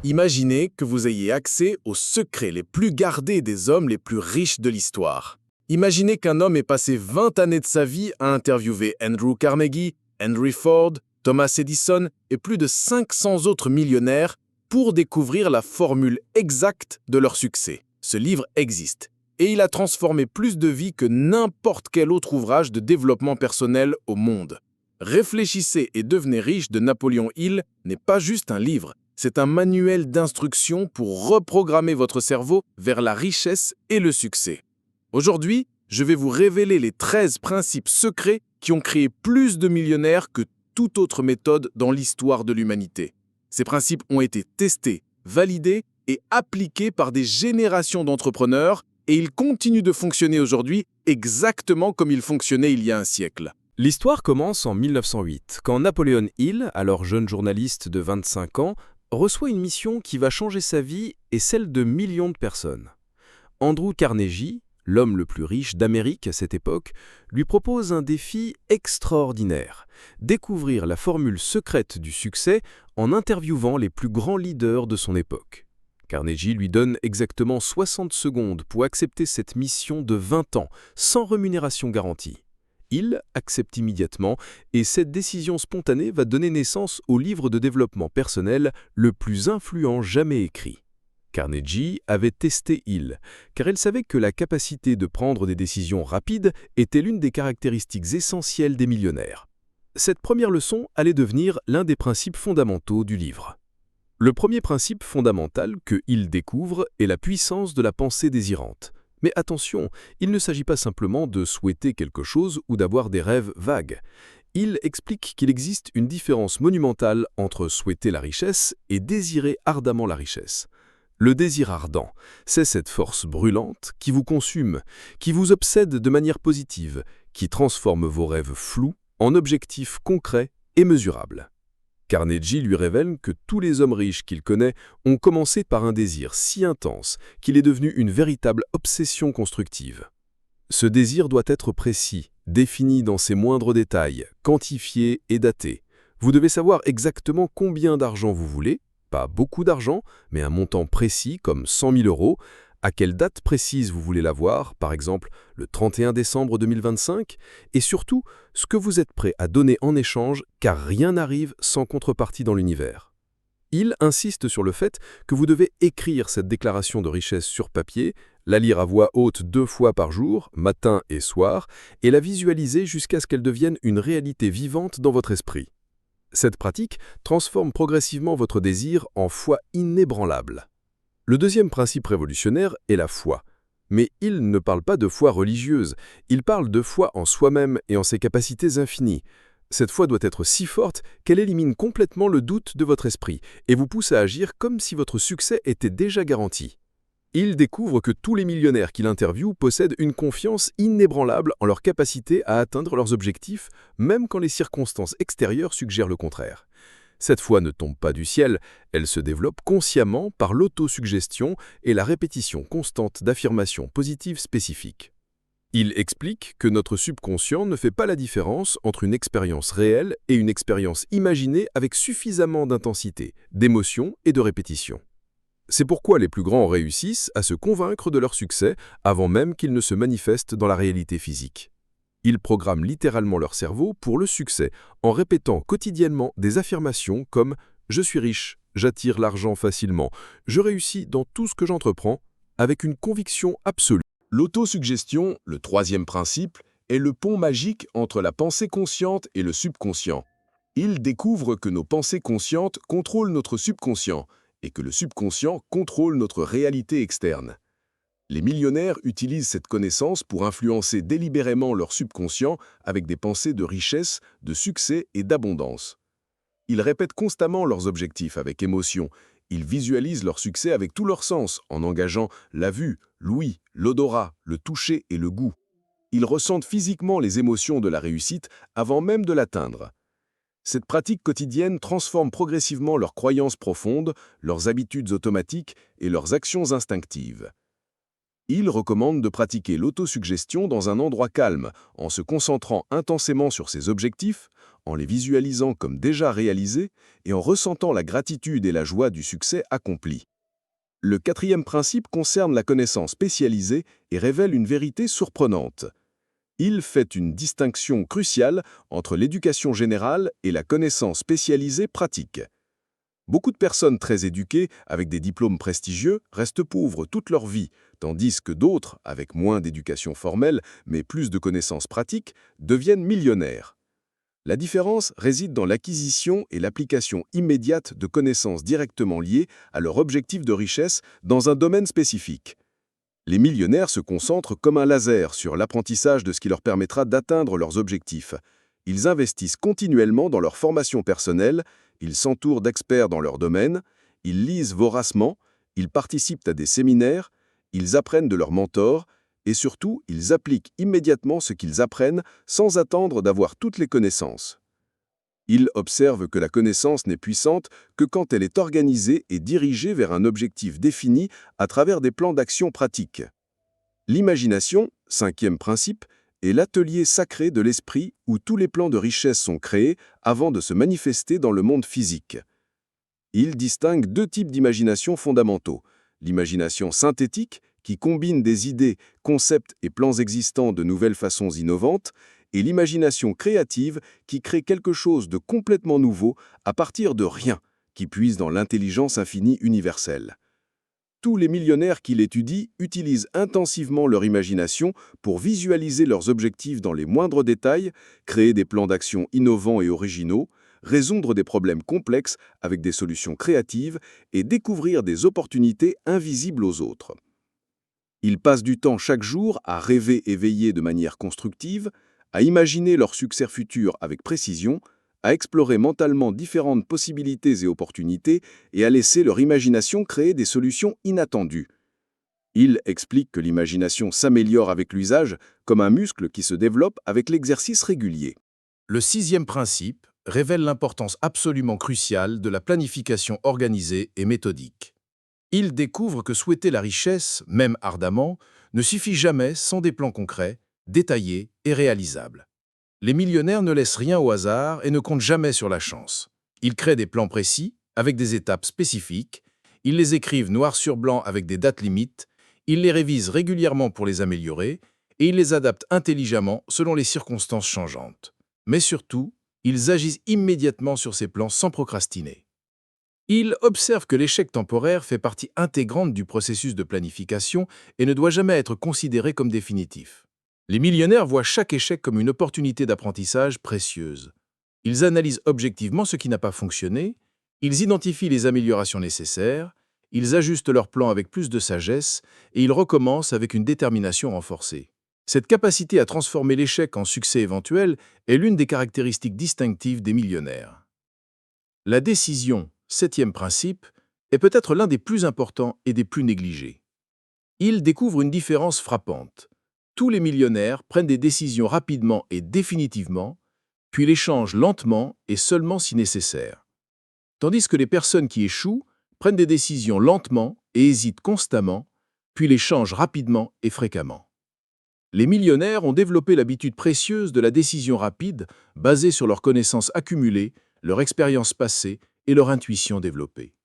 Imaginez que vous ayez accès aux secrets les plus gardés des hommes les plus riches de l'histoire. Imaginez qu'un homme ait passé 20 années de sa vie à interviewer Andrew Carnegie, Henry Ford, Thomas Edison et plus de 500 autres millionnaires pour découvrir la formule exacte de leur succès. Ce livre existe et il a transformé plus de vies que n'importe quel autre ouvrage de développement personnel au monde. Réfléchissez et devenez riche de Napoléon Hill n'est pas juste un livre, c'est un manuel d'instruction pour reprogrammer votre cerveau vers la richesse et le succès. Aujourd'hui, je vais vous révéler les 13 principes secrets qui ont créé plus de millionnaires que toute autre méthode dans l'histoire de l'humanité. Ces principes ont été testés, validés et appliqués par des générations d'entrepreneurs et ils continuent de fonctionner aujourd'hui exactement comme ils fonctionnaient il y a un siècle. L'histoire commence en 1908, quand Napoléon Hill, alors jeune journaliste de 25 ans, reçoit une mission qui va changer sa vie et celle de millions de personnes. Andrew Carnegie, l'homme le plus riche d'Amérique à cette époque, lui propose un défi extraordinaire, découvrir la formule secrète du succès en interviewant les plus grands leaders de son époque. Carnegie lui donne exactement 60 secondes pour accepter cette mission de 20 ans, sans rémunération garantie. Hill accepte immédiatement et cette décision spontanée va donner naissance au livre de développement personnel le plus influent jamais écrit. Carnegie avait testé Hill, car elle savait que la capacité de prendre des décisions rapides était l'une des caractéristiques essentielles des millionnaires. Cette première leçon allait devenir l'un des principes fondamentaux du livre. Le premier principe fondamental que Hill découvre est la puissance de la pensée désirante. Mais attention, il ne s'agit pas simplement de souhaiter quelque chose ou d'avoir des rêves vagues. Il explique qu'il existe une différence monumentale entre souhaiter la richesse et désirer ardemment la richesse. Le désir ardent, c'est cette force brûlante qui vous consume, qui vous obsède de manière positive, qui transforme vos rêves flous en objectifs concrets et mesurables. Carnegie lui révèle que tous les hommes riches qu'il connaît ont commencé par un désir si intense qu'il est devenu une véritable obsession constructive. Ce désir doit être précis, défini dans ses moindres détails, quantifié et daté. Vous devez savoir exactement combien d'argent vous voulez, pas beaucoup d'argent, mais un montant précis comme 100 000 €, à quelle date précise vous voulez l'avoir, par exemple le 31 décembre 2025, et surtout ce que vous êtes prêt à donner en échange, car rien n'arrive sans contrepartie dans l'univers. Il insiste sur le fait que vous devez écrire cette déclaration de richesse sur papier, la lire à voix haute 2 fois par jour, matin et soir, et la visualiser jusqu'à ce qu'elle devienne une réalité vivante dans votre esprit. Cette pratique transforme progressivement votre désir en foi inébranlable. Le deuxième principe révolutionnaire est la foi. Mais il ne parle pas de foi religieuse, il parle de foi en soi-même et en ses capacités infinies. Cette foi doit être si forte qu'elle élimine complètement le doute de votre esprit et vous pousse à agir comme si votre succès était déjà garanti. Il découvre que tous les millionnaires qu'il interviewe possèdent une confiance inébranlable en leur capacité à atteindre leurs objectifs, même quand les circonstances extérieures suggèrent le contraire. Cette foi ne tombe pas du ciel, elle se développe consciemment par l'autosuggestion et la répétition constante d'affirmations positives spécifiques. Il explique que notre subconscient ne fait pas la différence entre une expérience réelle et une expérience imaginée avec suffisamment d'intensité, d'émotion et de répétition. C'est pourquoi les plus grands réussissent à se convaincre de leur succès avant même qu'ils ne se manifestent dans la réalité physique. Ils programment littéralement leur cerveau pour le succès en répétant quotidiennement des affirmations comme « Je suis riche, j'attire l'argent facilement, je réussis dans tout ce que j'entreprends » avec une conviction absolue. L'autosuggestion, le troisième principe, est le pont magique entre la pensée consciente et le subconscient. Il découvre que nos pensées conscientes contrôlent notre subconscient et que le subconscient contrôle notre réalité externe. Les millionnaires utilisent cette connaissance pour influencer délibérément leur subconscient avec des pensées de richesse, de succès et d'abondance. Ils répètent constamment leurs objectifs avec émotion. Ils visualisent leur succès avec tous leurs sens en engageant la vue, l'ouïe, l'odorat, le toucher et le goût. Ils ressentent physiquement les émotions de la réussite avant même de l'atteindre. Cette pratique quotidienne transforme progressivement leurs croyances profondes, leurs habitudes automatiques et leurs actions instinctives. Hill recommande de pratiquer l'autosuggestion dans un endroit calme, en se concentrant intensément sur ses objectifs, en les visualisant comme déjà réalisés et en ressentant la gratitude et la joie du succès accompli. Le quatrième principe concerne la connaissance spécialisée et révèle une vérité surprenante. Il fait une distinction cruciale entre l'éducation générale et la connaissance spécialisée pratique. Beaucoup de personnes très éduquées, avec des diplômes prestigieux, restent pauvres toute leur vie, tandis que d'autres, avec moins d'éducation formelle, mais plus de connaissances pratiques, deviennent millionnaires. La différence réside dans l'acquisition et l'application immédiate de connaissances directement liées à leur objectif de richesse dans un domaine spécifique. Les millionnaires se concentrent comme un laser sur l'apprentissage de ce qui leur permettra d'atteindre leurs objectifs. Ils investissent continuellement dans leur formation personnelle, ils s'entourent d'experts dans leur domaine, ils lisent voracement, ils participent à des séminaires, ils apprennent de leurs mentors, et surtout, ils appliquent immédiatement ce qu'ils apprennent sans attendre d'avoir toutes les connaissances. Ils observent que la connaissance n'est puissante que quand elle est organisée et dirigée vers un objectif défini à travers des plans d'action pratiques. L'imagination, cinquième principe, est l'atelier sacré de l'esprit où tous les plans de richesse sont créés avant de se manifester dans le monde physique. Il distingue deux types d'imagination fondamentaux. L'imagination synthétique, qui combine des idées, concepts et plans existants de nouvelles façons innovantes, et l'imagination créative, qui crée quelque chose de complètement nouveau à partir de rien, qui puise dans l'intelligence infinie universelle. Tous les millionnaires qui l'étudient utilisent intensivement leur imagination pour visualiser leurs objectifs dans les moindres détails, créer des plans d'action innovants et originaux, résoudre des problèmes complexes avec des solutions créatives et découvrir des opportunités invisibles aux autres. Ils passent du temps chaque jour à rêver et veiller de manière constructive, à imaginer leur succès futur avec précision, à explorer mentalement différentes possibilités et opportunités et à laisser leur imagination créer des solutions inattendues. Ils expliquent que l'imagination s'améliore avec l'usage comme un muscle qui se développe avec l'exercice régulier. Le sixième principe révèle l'importance absolument cruciale de la planification organisée et méthodique. Il découvre que souhaiter la richesse, même ardemment, ne suffit jamais sans des plans concrets, détaillés et réalisables. Les millionnaires ne laissent rien au hasard et ne comptent jamais sur la chance. Ils créent des plans précis, avec des étapes spécifiques, ils les écrivent noir sur blanc avec des dates limites, ils les révisent régulièrement pour les améliorer, et ils les adaptent intelligemment selon les circonstances changeantes. Mais surtout, ils agissent immédiatement sur ces plans sans procrastiner. Ils observent que l'échec temporaire fait partie intégrante du processus de planification et ne doit jamais être considéré comme définitif. Les millionnaires voient chaque échec comme une opportunité d'apprentissage précieuse. Ils analysent objectivement ce qui n'a pas fonctionné, ils identifient les améliorations nécessaires, ils ajustent leur plan avec plus de sagesse et ils recommencent avec une détermination renforcée. Cette capacité à transformer l'échec en succès éventuel est l'une des caractéristiques distinctives des millionnaires. La décision, septième principe, est peut-être l'un des plus importants et des plus négligés. Il découvre une différence frappante. Tous les millionnaires prennent des décisions rapidement et définitivement, puis les changent lentement et seulement si nécessaire. Tandis que les personnes qui échouent prennent des décisions lentement et hésitent constamment, puis les changent rapidement et fréquemment. Les millionnaires ont développé l'habitude précieuse de la décision rapide basée sur leurs connaissances accumulées, leur expérience passée et leur intuition développée.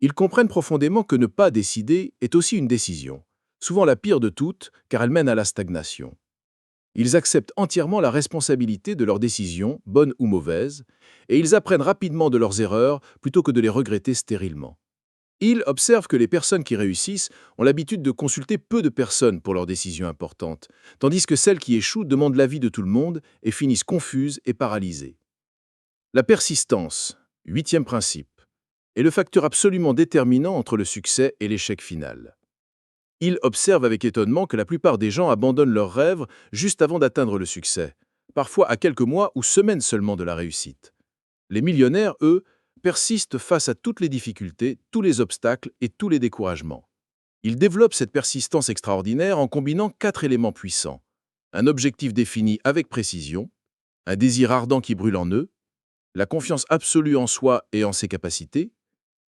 Ils comprennent profondément que ne pas décider est aussi une décision, souvent la pire de toutes car elle mène à la stagnation. Ils acceptent entièrement la responsabilité de leurs décisions, bonnes ou mauvaises, et ils apprennent rapidement de leurs erreurs plutôt que de les regretter stérilement. Ils observent que les personnes qui réussissent ont l'habitude de consulter peu de personnes pour leurs décisions importantes, tandis que celles qui échouent demandent l'avis de tout le monde et finissent confuses et paralysées. La persistance, huitième principe, est le facteur absolument déterminant entre le succès et l'échec final. Ils observent avec étonnement que la plupart des gens abandonnent leurs rêves juste avant d'atteindre le succès, parfois à quelques mois ou semaines seulement de la réussite. Les millionnaires, eux, persistent face à toutes les difficultés, tous les obstacles et tous les découragements. Ils développent cette persistance extraordinaire en combinant 4 éléments puissants. Un objectif défini avec précision, un désir ardent qui brûle en eux, la confiance absolue en soi et en ses capacités,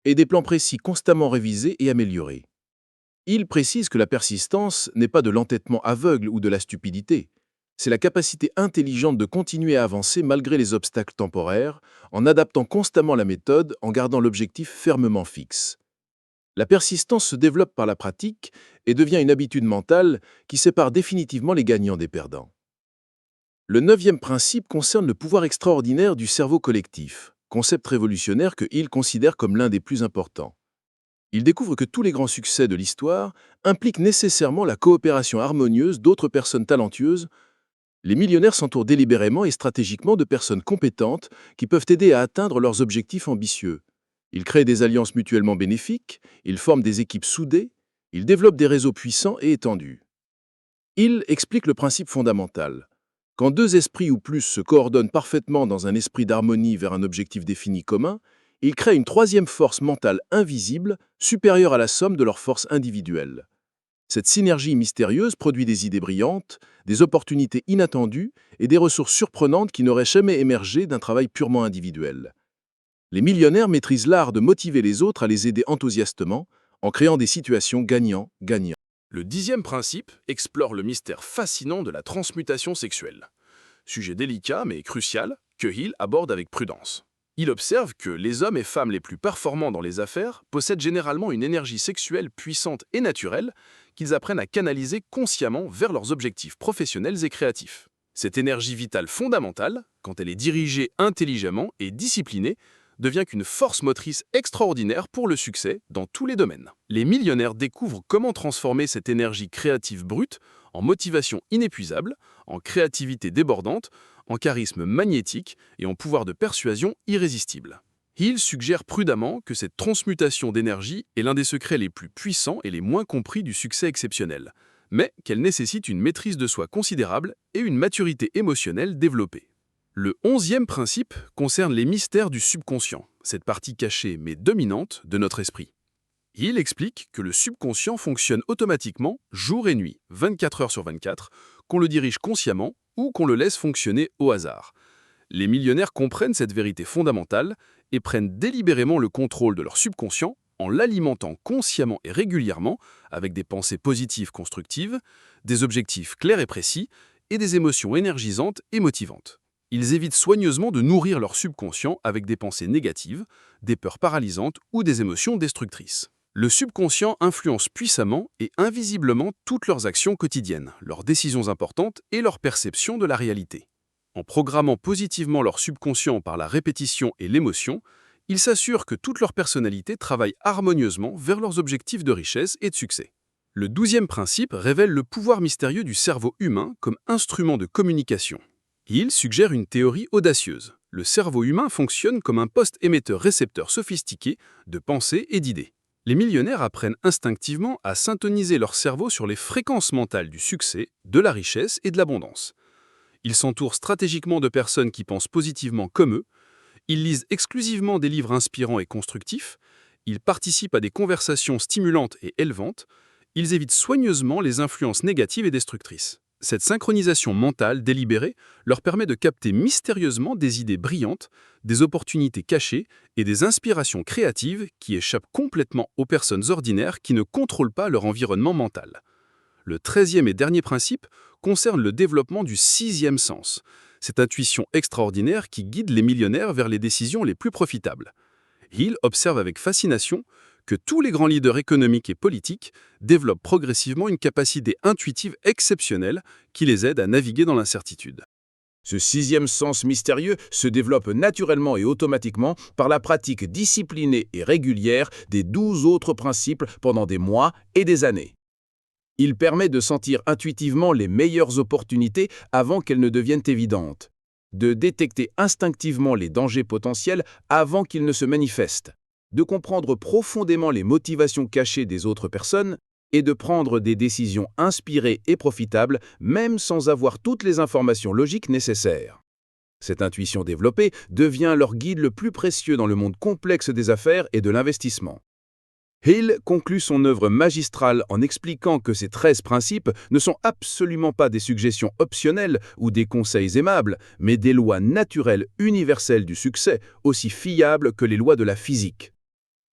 et des plans précis constamment révisés et améliorés. Il précise que la persistance n'est pas de l'entêtement aveugle ou de la stupidité. C'est la capacité intelligente de continuer à avancer malgré les obstacles temporaires, en adaptant constamment la méthode, en gardant l'objectif fermement fixe. La persistance se développe par la pratique et devient une habitude mentale qui sépare définitivement les gagnants des perdants. Le 9e principe concerne le pouvoir extraordinaire du cerveau collectif, concept révolutionnaire que Hill considère comme l'un des plus importants. Il découvre que tous les grands succès de l'histoire impliquent nécessairement la coopération harmonieuse d'autres personnes talentueuses. Les millionnaires s'entourent délibérément et stratégiquement de personnes compétentes qui peuvent aider à atteindre leurs objectifs ambitieux. Ils créent des alliances mutuellement bénéfiques, ils forment des équipes soudées, ils développent des réseaux puissants et étendus. Hill explique le principe fondamental. Quand deux esprits ou plus se coordonnent parfaitement dans un esprit d'harmonie vers un objectif défini commun, ils créent une troisième force mentale invisible, supérieure à la somme de leurs forces individuelles. Cette synergie mystérieuse produit des idées brillantes, des opportunités inattendues et des ressources surprenantes qui n'auraient jamais émergé d'un travail purement individuel. Les millionnaires maîtrisent l'art de motiver les autres à les aider enthousiastement, en créant des situations gagnant-gagnant. Le 10e principe explore le mystère fascinant de la transmutation sexuelle. Sujet délicat mais crucial que Hill aborde avec prudence. Il observe que les hommes et femmes les plus performants dans les affaires possèdent généralement une énergie sexuelle puissante et naturelle qu'ils apprennent à canaliser consciemment vers leurs objectifs professionnels et créatifs. Cette énergie vitale fondamentale, quand elle est dirigée intelligemment et disciplinée, devient qu'une force motrice extraordinaire pour le succès dans tous les domaines. Les millionnaires découvrent comment transformer cette énergie créative brute en motivation inépuisable, en créativité débordante, en charisme magnétique et en pouvoir de persuasion irrésistible. Hill suggère prudemment que cette transmutation d'énergie est l'un des secrets les plus puissants et les moins compris du succès exceptionnel, mais qu'elle nécessite une maîtrise de soi considérable et une maturité émotionnelle développée. Le 11e principe concerne les mystères du subconscient, cette partie cachée mais dominante de notre esprit. Hill explique que le subconscient fonctionne automatiquement jour et nuit, 24 heures sur 24, qu'on le dirige consciemment ou qu'on le laisse fonctionner au hasard. Les millionnaires comprennent cette vérité fondamentale et prennent délibérément le contrôle de leur subconscient en l'alimentant consciemment et régulièrement avec des pensées positives constructives, des objectifs clairs et précis et des émotions énergisantes et motivantes. Ils évitent soigneusement de nourrir leur subconscient avec des pensées négatives, des peurs paralysantes ou des émotions destructrices. Le subconscient influence puissamment et invisiblement toutes leurs actions quotidiennes, leurs décisions importantes et leur perception de la réalité. En programmant positivement leur subconscient par la répétition et l'émotion, ils s'assurent que toute leur personnalité travaille harmonieusement vers leurs objectifs de richesse et de succès. Le 12e principe révèle le pouvoir mystérieux du cerveau humain comme instrument de communication. Hill suggère une théorie audacieuse. Le cerveau humain fonctionne comme un poste émetteur-récepteur sophistiqué de pensées et d'idées. Les millionnaires apprennent instinctivement à syntoniser leur cerveau sur les fréquences mentales du succès, de la richesse et de l'abondance. Ils s'entourent stratégiquement de personnes qui pensent positivement comme eux, ils lisent exclusivement des livres inspirants et constructifs, ils participent à des conversations stimulantes et élevantes, ils évitent soigneusement les influences négatives et destructrices. Cette synchronisation mentale délibérée leur permet de capter mystérieusement des idées brillantes, des opportunités cachées et des inspirations créatives qui échappent complètement aux personnes ordinaires qui ne contrôlent pas leur environnement mental. Le 13e et dernier principe concerne le développement du 6e sens, cette intuition extraordinaire qui guide les millionnaires vers les décisions les plus profitables. Hill observe avec fascination que tous les grands leaders économiques et politiques développent progressivement une capacité intuitive exceptionnelle qui les aide à naviguer dans l'incertitude. Ce 6e sens mystérieux se développe naturellement et automatiquement par la pratique disciplinée et régulière des 12 autres principes pendant des mois et des années. Il permet de sentir intuitivement les meilleures opportunités avant qu'elles ne deviennent évidentes, de détecter instinctivement les dangers potentiels avant qu'ils ne se manifestent, de comprendre profondément les motivations cachées des autres personnes et de prendre des décisions inspirées et profitables même sans avoir toutes les informations logiques nécessaires. Cette intuition développée devient leur guide le plus précieux dans le monde complexe des affaires et de l'investissement. Hill conclut son œuvre magistrale en expliquant que ces 13 principes ne sont absolument pas des suggestions optionnelles ou des conseils aimables, mais des lois naturelles universelles du succès, aussi fiables que les lois de la physique.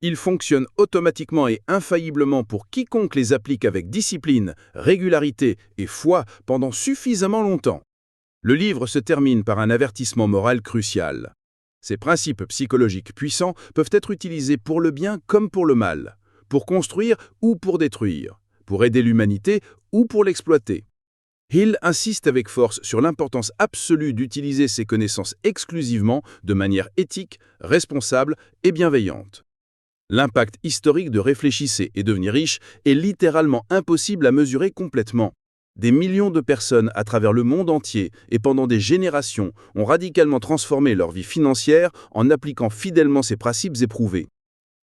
Ils fonctionnent automatiquement et infailliblement pour quiconque les applique avec discipline, régularité et foi pendant suffisamment longtemps. Le livre se termine par un avertissement moral crucial. Ces principes psychologiques puissants peuvent être utilisés pour le bien comme pour le mal, pour construire ou pour détruire, pour aider l'humanité ou pour l'exploiter. Hill insiste avec force sur l'importance absolue d'utiliser ces connaissances exclusivement de manière éthique, responsable et bienveillante. L'impact historique de réfléchissez et devenir riche est littéralement impossible à mesurer complètement. Des millions de personnes à travers le monde entier et pendant des générations ont radicalement transformé leur vie financière en appliquant fidèlement ces principes éprouvés.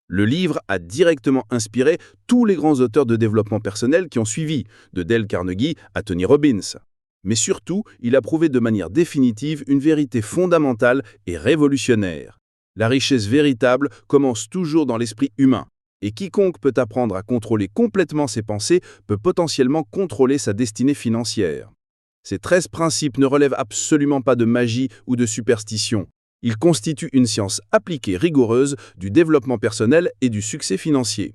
Le livre a directement inspiré tous les grands auteurs de développement personnel qui ont suivi, de Dale Carnegie à Tony Robbins. Mais surtout, il a prouvé de manière définitive une vérité fondamentale et révolutionnaire. La richesse véritable commence toujours dans l'esprit humain, et quiconque peut apprendre à contrôler complètement ses pensées peut potentiellement contrôler sa destinée financière. Ces 13 principes ne relèvent absolument pas de magie ou de superstition. Ils constituent une science appliquée rigoureuse du développement personnel et du succès financier.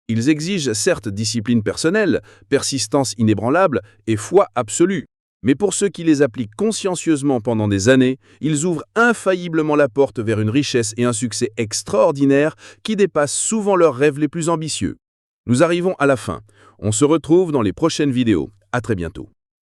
Ils exigent certes discipline personnelle, persistance inébranlable et foi absolue. Mais pour ceux qui les appliquent consciencieusement pendant des années, ils ouvrent infailliblement la porte vers une richesse et un succès extraordinaires qui dépassent souvent leurs rêves les plus ambitieux. Nous arrivons à la fin. On se retrouve dans les prochaines vidéos. À très bientôt.